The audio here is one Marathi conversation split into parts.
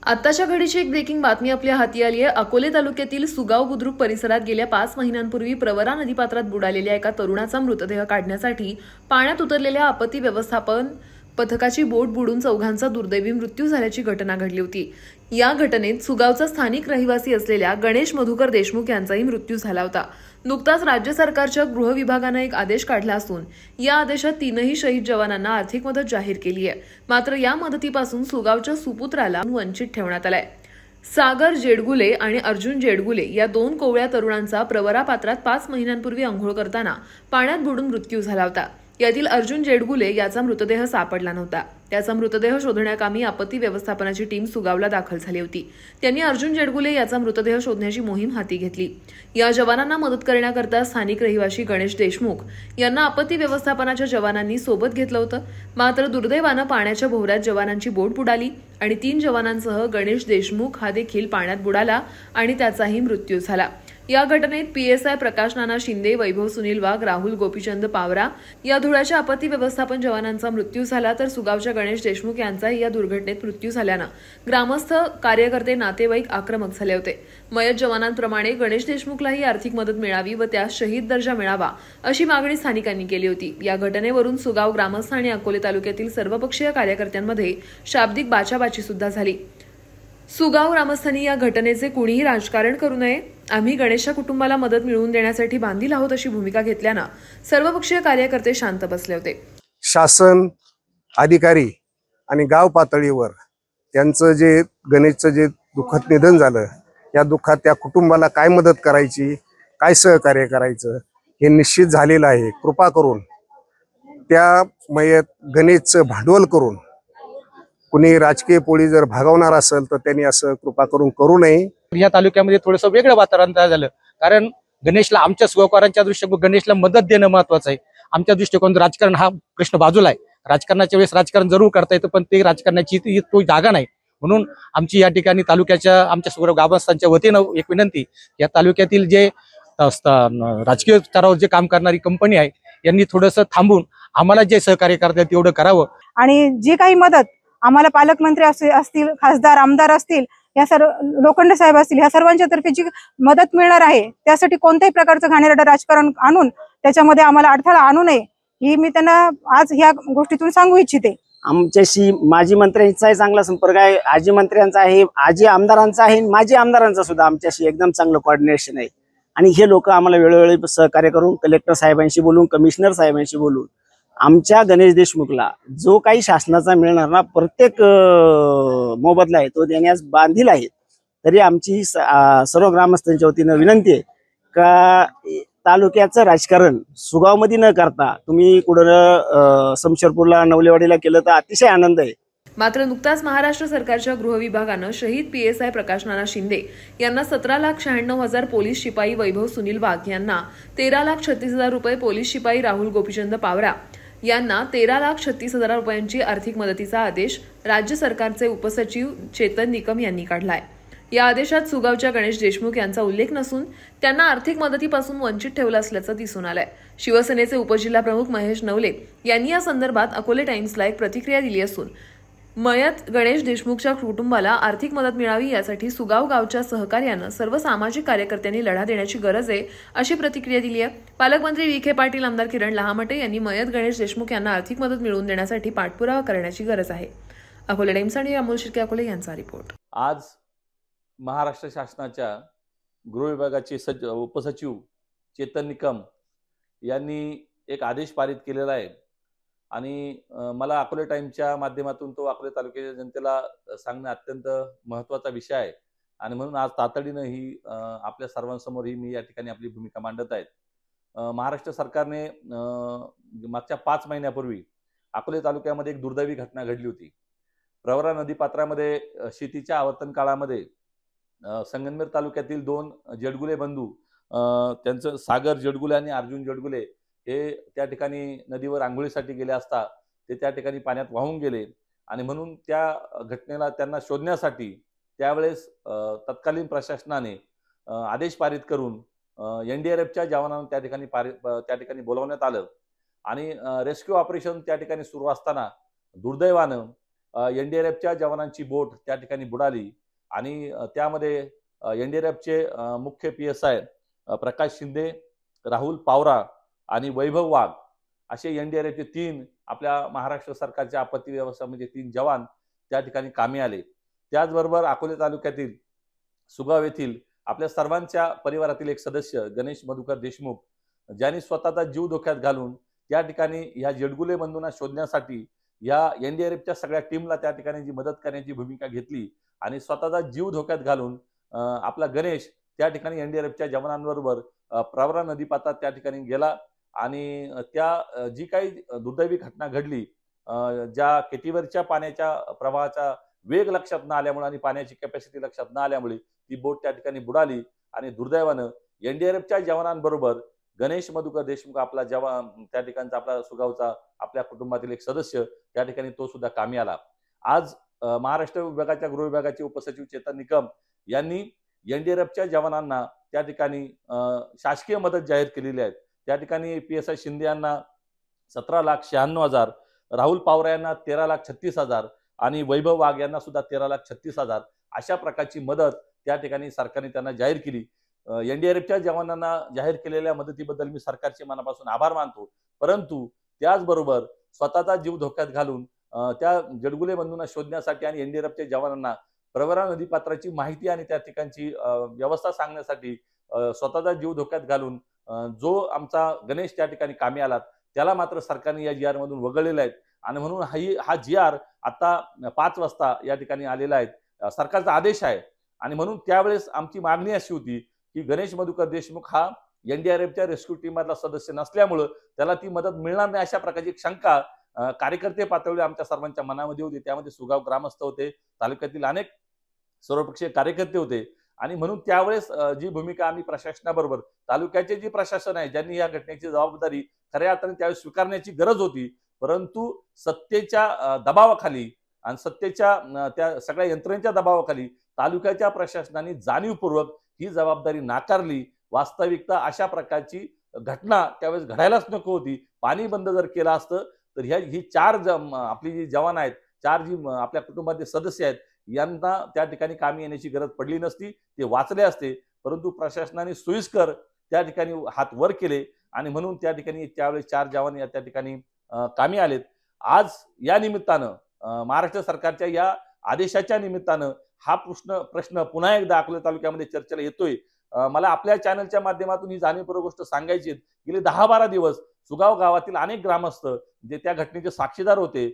आत्ताच्या घडीची एक ब्रेकिंग बातमी आपल्या हाती आली आहे। अकोले तालुक्यातील सुगाव बुद्रुक परिसरात गेल्या 5 महिन्यांपूर्वी प्रवरा नदीपात्रात बुडालेल्या एका तरुणाचा मृतदेह काढण्यासाठी पाण्यात उतरलेल्या आपत्ती व्यवस्थापन पथकाची बोट बुडून चौघांचा दुर्दैवी मृत्यू झाल्याची घटना घडली होती। या घटनेत सुगावचा स्थानिक रहिवासी असलेल्या गणेश मधुकर देशमुख यांचाही मृत्यू झाला होता। नुकताच राज्य सरकारच्या गृह विभागाने एक आदेश काढला असून या आदेशात 3ही शहीद जवानांना आर्थिक मदत जाहीर केली आहे। मात्र या मदतीपासून सुगावच्या सुपुत्राला वंचित ठेवण्यात आलाय। सागर जेडगुले आणि अर्जुन जेडगुले या 2 कोवळ्या तरुणांचा प्रवरा पात्रात 5 महिन्यांपूर्वी अंघोळ करताना पाण्यात बुडून मृत्यू झाला होता। यातील अर्जुन जेडगुले याचा मृतदेह सापडला नव्हता। त्याचा मृतदेह शोधण्याकामी आपत्ती व्यवस्थापनाची टीम सुगावला दाखल झाली होती। त्यांनी अर्जुन जेडगुले याचा मृतदेह शोधण्याची मोहीम हाती घेतली। या जवानांना मदत करण्याकरता स्थानिक रहिवासी गणेश देशमुख यांना आपत्ती व्यवस्थापनाच्या जवानांनी सोबत घेतलं होतं। मात्र दुर्दैवानं पाण्याच्या भोवऱ्यात जवानांची बोट बुडाली आणि 3 जवानांसह गणेश देशमुख हा देखील पाण्यात बुडाला आणि त्याचाही मृत्यू झाला। या घटनेत पीएसआय प्रकाश नाना शिंदे, वैभव सुनील वाघ, राहुल गोपीचंद पावरा या धुळ्याच्या आपत्ती व्यवस्थापन जवानांचा मृत्यू झाला, तर सुगावच्या गणेश देशमुख यांचाही या दुर्घटनेत मृत्यू झाल्यानं ग्रामस्थ, कार्यकर्ते, नातेवाईक आक्रमक झाले होते। मयत जवानांप्रमाणे गणेश देशमुखलाही आर्थिक मदत मिळावी व त्यास शहीद दर्जा मिळावा अशी मागणी स्थानिकांनी केली होती। या घटनेवरून सुगाव ग्रामस्थ आणि अकोले तालुक्यातील सर्वपक्षीय कार्यकर्त्यांमध्ये शाब्दिक बाचाबाची सुद्धा झाली। सुगाव ग्रामस्थांनी या घटनेचे कुणीही राजकारण करू नये, आम्ही गणेशच्या कुटुंबाला मदत मिळवून देण्यासाठी बांधील आहोत अशी भूमिका घेतल्यानं सर्वपक्षीय कार्यकर्ते शांत बसले होते। शासन, अधिकारी आणि गाव पातळीवर त्यांचं जे गणेशचं जे दुःखद निधन झालं, या दुःखात त्या कुटुंबाला काय मदत करायची, काय सहकार्य करायचं हे निश्चित झालेलं आहे। कृपा करून त्या मयत गणेशचं भांडवल करून कुणी राजकीय पोळी जर भागवणार असेल तर त्यांनी असं कृपा करून करू नये। या तालुक्यामध्ये थोडंसं वेगळं वातावरण तयार झालं, कारण गणेशला आमच्या सहकाऱ्यांच्या दृष्टीने गणेशला मदत देणं महत्वाचं आहे। आमच्या दृष्टिकोन राजकारण हा प्रश्न बाजूला आहे। राजकारणाच्या वेळेस राजकारण जरूर करता येतं, पण ते राजकारणाची तो जागा नाही। म्हणून आमची या ठिकाणी तालुक्याच्या आमच्या सर्व गावस्थांच्या वतीनं एक विनंती, या तालुक्यातील जे राजकीय स्तरावर जे काम करणारी कंपनी आहे यांनी थोडंसं थांबून आम्हाला जे सहकार्य करतात तेवढं करावं। आणि जी काही मदत आम्हाला पालकमंत्री असतील, खासदार, आमदार असतील, या सर्व लोखंडे साहेब असतील, या सर्वांच्या तर्फे जी मदत मिळणार आहे त्यासाठी कोणत्याही प्रकारचं घाणेरडं राजकारण आणून त्याच्यामध्ये आम्हाला अडथळा आणू नये ही मी त्यांना आज ह्या गोष्टीतून सांगू इच्छिते। आमच्याशी माजी मंत्र्यांचाही चांगला संपर्क आहे, आजी मंत्र्यांचा आहे, आजी आमदारांचा आहे, माजी आमदारांचा सुद्धा आमच्याशी एकदम चांगलं कोऑर्डिनेशन आहे। आणि हे लोक आम्हाला वेळोवेळी सहकार्य करून कलेक्टर साहेबांशी बोलून, कमिशनर साहेबांशी बोलून आमच्या गणेश देशमुखला जो काही शासनाचा मिळणार ना प्रत्येक मोबदला आहे तो देण्यास बांधील आहेत। तरी आमची सर्व ग्रामस्थांच्या वतीनं विनंती आहे का तालुक्याचं राजकारण सुगावमध्ये न करता तुम्ही कुठं समशेरपूरला, नवलेवाडीला केलं तर अतिशय आनंद आहे। मात्र नुकताच महाराष्ट्र सरकारच्या गृह विभागानं शहीद पीएसआय प्रकाश नाना शिंदे यांना 17,96,000 पोलीस शिपाई वैभव सुनील वाघ यांना 13,36,000 रुपये, पोलीस शिपाई राहुल गोपीचंद पावरा यांना 13,36,000 रुपयांची आर्थिक मदतीचा आदेश राज्य सरकारचे उपसचिव चेतन निकम यांनी काढलाय। या आदेशात सुगावच्या गणेश देशमुख यांचा उल्लेख नसून त्यांना आर्थिक मदतीपासून वंचित ठेवलं असल्याचं दिसून आलंय। शिवसेनेचे उपजिल्हाप्रमुख महेश नवले यांनी या संदर्भात अकोले टाइम्सला एक प्रतिक्रिया दिली असून मयत गणेश देशमुखच्या कुटुंबाला आर्थिक मदत मिळावी यासाठी सुगाव गावच्या सहकार्यानं सर्व सामाजिक कार्यकर्त्यांनी लढा देण्याची गरज आहे अशी प्रतिक्रिया दिली आहे। पालकमंत्री विखे पाटील, आमदार किरण लहामटे यांनी मयत गणेश देशमुख यांना आर्थिक मदत मिळवून देण्यासाठी पाठपुरावा करण्याची गरज आहे। अकोले टाइम्स आणि अमोल शिर्के अकोले यांचा रिपोर्ट। आज महाराष्ट्र शासनाच्या गृह विभागाचे उपसचिव चेतन निकम यांनी एक आदेश पारित केलेला आहे आणि मला अकोले टाइम्सच्या माध्यमातून तो अकोले तालुक्याच्या जनतेला सांगणं अत्यंत महत्त्वाचा विषय आहे आणि म्हणून आज तातडीनं ही आपल्या सर्वांसमोर ही मी या ठिकाणी आपली भूमिका मांडत आहे। महाराष्ट्र सरकारने मागच्या 5 महिन्यापूर्वी अकोले तालुक्यामध्ये एक दुर्दैवी घटना घडली होती। प्रवरा नदीपात्रामध्ये शेतीच्या आवर्तन काळामध्ये संगमनेर तालुक्यातील 2 जेडगुले बंधू, त्यांचं सागर जेडगुले आणि अर्जुन जेडगुले हे त्या ठिकाणी नदीवर आंघोळीसाठी गेले असता ते त्या ठिकाणी पाण्यात वाहून गेले आणि म्हणून त्या घटनेला त्यांना शोधण्यासाठी त्यावेळेस तत्कालीन प्रशासनाने आदेश पारित करून एनडीआरएफच्या जवानांना त्या ठिकाणी बोलावण्यात आलं आणि रेस्क्यू ऑपरेशन त्या ठिकाणी सुरू असताना दुर्दैवानं एनडीआरएफच्या जवानांची बोट त्या ठिकाणी बुडाली आणि त्यामध्ये एनडीआरएफचे मुख्य PSI प्रकाश शिंदे, राहुल पावरा आणि वैभव वाघ असे एनडीआरएफचे 3 आपल्या महाराष्ट्र सरकारच्या आपत्ती व्यवस्थापनेचे 3 जवान त्या ठिकाणी कामी आले. त्याचबरोबर अकोले तालुक्यातील सुगाव येथील आपल्या सर्वांच्या परिवारातील एक सदस्य गणेश मधुकर देशमुख, ज्यांनी स्वतःचा जीव धोक्यात घालून त्या ठिकाणी ह्या जेडगुले बंधूंना शोधण्यासाठी या एनडीआरएफच्या सगळ्या टीमला त्या ठिकाणी जी मदत करण्याची भूमिका घेतली आणि स्वतःचा जीव धोक्यात घालून आपला गणेश त्या ठिकाणी एनडीआरएफच्या जवानांबरोबर प्रवरा नदीपात्रात त्या ठिकाणी गेला आणि त्या जी काही दुर्दैवी घटना घडली, ज्या केटीवरच्या पाण्याच्या प्रवाहाचा वेग लक्षात न आल्यामुळे आणि पाण्याची कॅपॅसिटी लक्षात न आल्यामुळे ती बोट त्या ठिकाणी बुडाली आणि दुर्दैवानं एनडीआरएफच्या जवानांबरोबर गणेश मधुकर देशमुख आपला जवान त्या ठिकाणचा आपला सुगावचा आपल्या कुटुंबातील एक सदस्य त्या ठिकाणी तो सुद्धा कामी आला. आज महाराष्ट्र विभागाच्या गृह विभागाचे उपसचिव चेतन निकम यांनी एनडीआरएफच्या जवानांना त्या ठिकाणी शासकीय मदत जाहीर केलेली आहे. त्या ठिकाणी PSI शिंदे यांना 17,96,000, राहुल पावरा यांना 13,36,000 आणि वैभव वाघ यांना सुद्धा 13,36,000 अशा प्रकारची मदत त्या ठिकाणी सरकारने त्यांना जाहीर केली. एनडीआरएफच्या जवानांना जाहीर केलेल्या मदतीबद्दल मी सरकारचे मनापासून आभार मानतो. परंतु त्याचबरोबर स्वतःचा जीव धोक्यात घालून त्या जडगुले बंधूंना शोधण्यासाठी आणि एनडीआरएफच्या जवानांना प्रवरा नदीपात्राची माहिती आणि त्या ठिकाणची व्यवस्था सांगण्यासाठी स्वतःचा जीव धोक्यात घालून जो आमचा गणेश त्या ठिकाणी कामी आला त्याला मात्र सरकारने या GR मधून वगळलेला आहे आणि म्हणून हा GR आता 5 वाजता या ठिकाणी आलेला आहे. सरकारचा आदेश आहे आणि म्हणून त्यावेळेस आमची मागणी अशी होती की गणेश मधुकर देशमुख हा एनडीआरएफच्या रेस्क्यू टीम मधला सदस्य नसल्यामुळं त्याला ती मदत मिळणार नाही अशा प्रकारची एक शंका कार्यकर्ते पातळीवर आमच्या सर्वांच्या मनामध्ये होती. त्यामध्ये सुगाव ग्रामस्थ होते, तालुक्यातील अनेक सर्वपक्षीय कार्यकर्ते होते आणि म्हणून त्यावेळेस जी भूमिका आम्ही प्रशासनाबरोबर तालुक्याचे जे प्रशासन आहे ज्यांनी या घटनेची जबाबदारी खऱ्या अर्थाने त्यावेळेस स्वीकारण्याची गरज होती, परंतु सत्तेच्या दबावाखाली आणि सत्तेच्या त्या सगळ्या यंत्रणेच्या दबावाखाली तालुक्याच्या प्रशासनाने जाणीवपूर्वक ही जबाबदारी नाकारली. वास्तविकता अशा प्रकारची घटना त्यावेळेस घडायलाच नको होती. पाणी बंद जर केलं असतं तर ही 4 आपली जी जवान आहेत, 4 जी आपल्या कुटुंबातील सदस्य आहेत यांना त्या ठिकाणी कामी येण्याची गरज पडली नसती, ते वाचले असते. परंतु प्रशासनाने सोयीस्कर त्या ठिकाणी हात वर केले आणि म्हणून त्या ठिकाणी त्यावेळेस 4 जवान या त्या ठिकाणी कामी आलेत. आज या निमित्तानं महाराष्ट्र सरकारच्या या आदेशाच्या निमित्तानं हा प्रश्न पुन्हा एकदा अकोले तालुक्यामध्ये चर्चेला येतोय. मला आपल्या चॅनलच्या माध्यमातून ही जाणीवपूर्वक गोष्ट सांगायची. गेले 10-12 दिवस सुगाव गावातील अनेक ग्रामस्थ जे त्या घटनेचे साक्षीदार होते,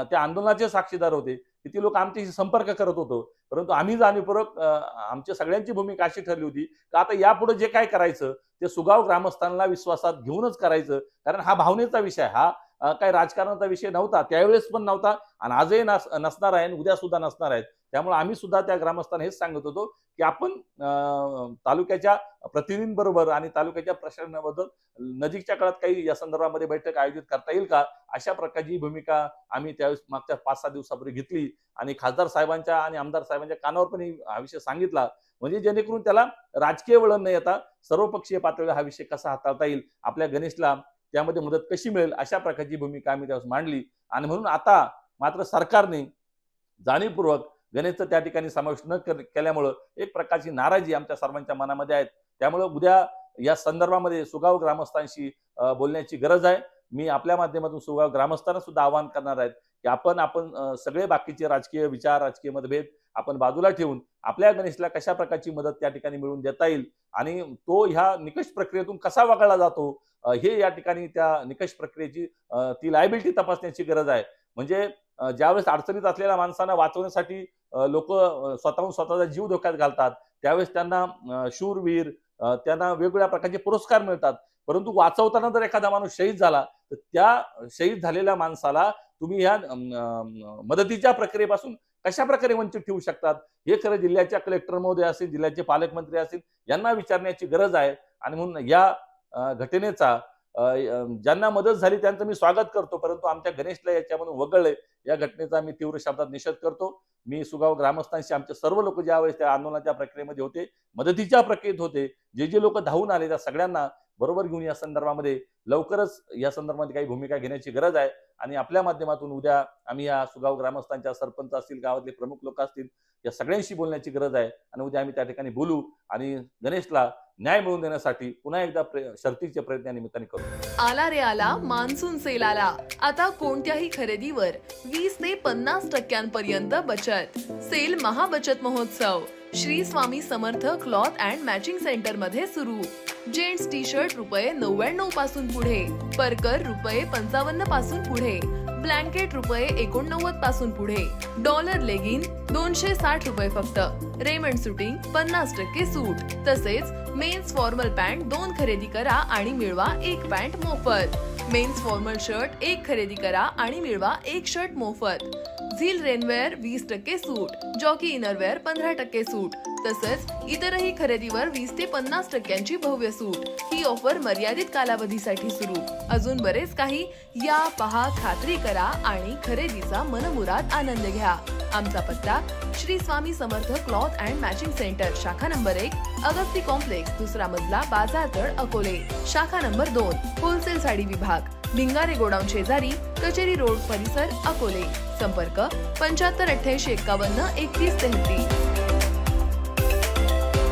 त्या आंदोलनाचे साक्षीदार होते, किती लोक आमच्याशी संपर्क करत होतो. परंतु आम्ही जाणीवपूर्वक आमच्या सगळ्यांची भूमिका अशी ठरली होती की आता यापुढे जे काय करायचं ते सुगाव ग्रामस्थांना विश्वासात घेऊनच करायचं. कारण हा भावनेचा विषय, हा काही राजकारणाचा विषय नव्हता, त्यावेळेस पण नव्हता आणि आजही नसणार आहे आणि उद्या सुद्धा नसणार आहेत. त्यामुळे आम्ही सुद्धा त्या ग्रामस्थांना हेच सांगत होतो की आपण तालुक्याच्या प्रतिनिधींबरोबर आणि तालुक्याच्या प्रशासनाबद्दल नजीकच्या काळात काही या संदर्भामध्ये बैठक आयोजित करता येईल का, अशा प्रकारची भूमिका आम्ही त्यावेळेस मागच्या 5-6 दिवसापूर्वी घेतली आणि खासदार साहेबांच्या आणि आमदार साहेबांच्या कानावर पण हा विषय सांगितला. म्हणजे जेणेकरून त्याला राजकीय वळण न येता सर्वपक्षीय पातळीवर हा विषय कसा हाताळता येईल, आपल्या गणेशला त्यामध्ये मदत कशी मिळेल, अशा प्रकारची भूमिका आम्ही त्यावेळेस मांडली. आणि म्हणून आता मात्र सरकारने जाणीवपूर्वक गणेशचं त्या ठिकाणी समावेश न केल्यामुळं एक प्रकारची नाराजी आमच्या सर्वांच्या मनामध्ये आहे. त्यामुळे उद्या या संदर्भामध्ये सुगाव ग्रामस्थांशी बोलण्याची गरज आहे. मी आपल्या माध्यमातून सुगाव ग्रामस्थांना सुद्धा आवाहन करणार आहे की आपण सगळे बाकीचे राजकीय विचार, राजकीय मतभेद आपण बाजूला ठेवून आपल्या गणेशला कशा प्रकारची मदत त्या ठिकाणी मिळवून देता येईल आणि तो ह्या निकष प्रक्रियेतून कसा वगळला जातो हे या ठिकाणी त्या निकष प्रक्रियेची ती लायबिलिटी तपासण्याची गरज आहे. म्हणजे ज्यावेळेस अडचणीत असलेल्या माणसांना वाचवण्यासाठी लोक स्वतःहून स्वतःचा जीव धोक्यात घालतात, त्यावेळेस त्यांना शूरवीर, त्यांना वेगवेगळ्या प्रकारचे पुरस्कार मिळतात. परंतु वाचवताना जर एखादा माणूस शहीद झाला तर त्या शहीद झालेल्या माणसाला तुम्ही ह्या मदतीच्या प्रक्रियेपासून कशा प्रकारे वंचित ठेवू शकतात, हे खरं जिल्ह्याच्या कलेक्टर महोदय असतील, जिल्ह्याचे पालकमंत्री असतील यांना विचारण्याची गरज आहे. आणि म्हणून या घटनेचा ज्यांना मदत झाली त्यांचं मी स्वागत करतो, परंतु आमच्या गणेशला याच्यामधून वगळले या घटनेचा मी तीव्र शब्दात निषेध करतो. मी सुगाव ग्रामस्थांशी आमचे सर्व लोक ज्यावेळेस त्या आंदोलनाच्या प्रक्रियेमध्ये होते, मदतीच्या प्रक्रियेत होते, जे लोक धावून आले त्या सगळ्यांना बरोबर घेऊन या संदर्भामध्ये लवकरच या संदर्भामध्ये काही भूमिका घेण्याची गरज आहे. आणि आपल्या माध्यमातून उद्या आम्ही या सुगाव ग्रामस्थांच्या, सरपंच असतील, गावातले प्रमुख लोक असतील, या सगळ्यांशी बोलण्याची गरज आहे. आणि उद्या आम्ही त्या ठिकाणी बोलू आणि गणेशला न्याय मिळवून देण्यासाठी पुन्हा एकदा शर्तीचे प्रयत्न या निमित्ताने करू. आला रे आला मान्सून सेल आला. आता कोणत्याही खरेदीवर 20 ते 50% बचत. सेल महाबचत महोत्सव Shri Swami Samarth cloth and matching centre मध्ये सुरू. जेंट्स टी शर्ट ₹99 पासून पुढे, परकर ₹55 पासून पुढे, ब्लँकेट ₹89 पासून पुढे, डॉलर लेगिन ₹260 फक्त, रेमंड सुटिंग 50% सूट. तसेच मेन्स फॉर्मल पॅन्ट 2 खरेदी करा आणि मिळवा 1 पॅन्ट मोफत. मेन्स फॉर्मल शर्ट 1 खरेदी करा आणि मिळवा 1 शर्ट मोफत. झील रेनवेअर 20% सूट, जॉकी इनरवेअर 15% सूट. तसंच इतरही खरेदीवर 20 ते 50% भव्य सूट. ही ऑफर मर्यादित कालावधीसाठी सुरू. अजून बरेच काही. या, पहा, खात्री करा आणि खरेदीचा मनमुराद आनंद घ्या. आमचा पत्ता Shri Swami Samarth cloth and matching centre, शाखा नंबर 1, अगस्ती कॉम्प्लेक्स, 2रा मजला, बाजारतळ, अकोले. शाखा नंबर 2, होलसेल साडी विभाग, भिंगारे गोडाऊन शेजारी, कचेरी रोड परिसर, अकोले. संपर्क 75 88 51 31 33.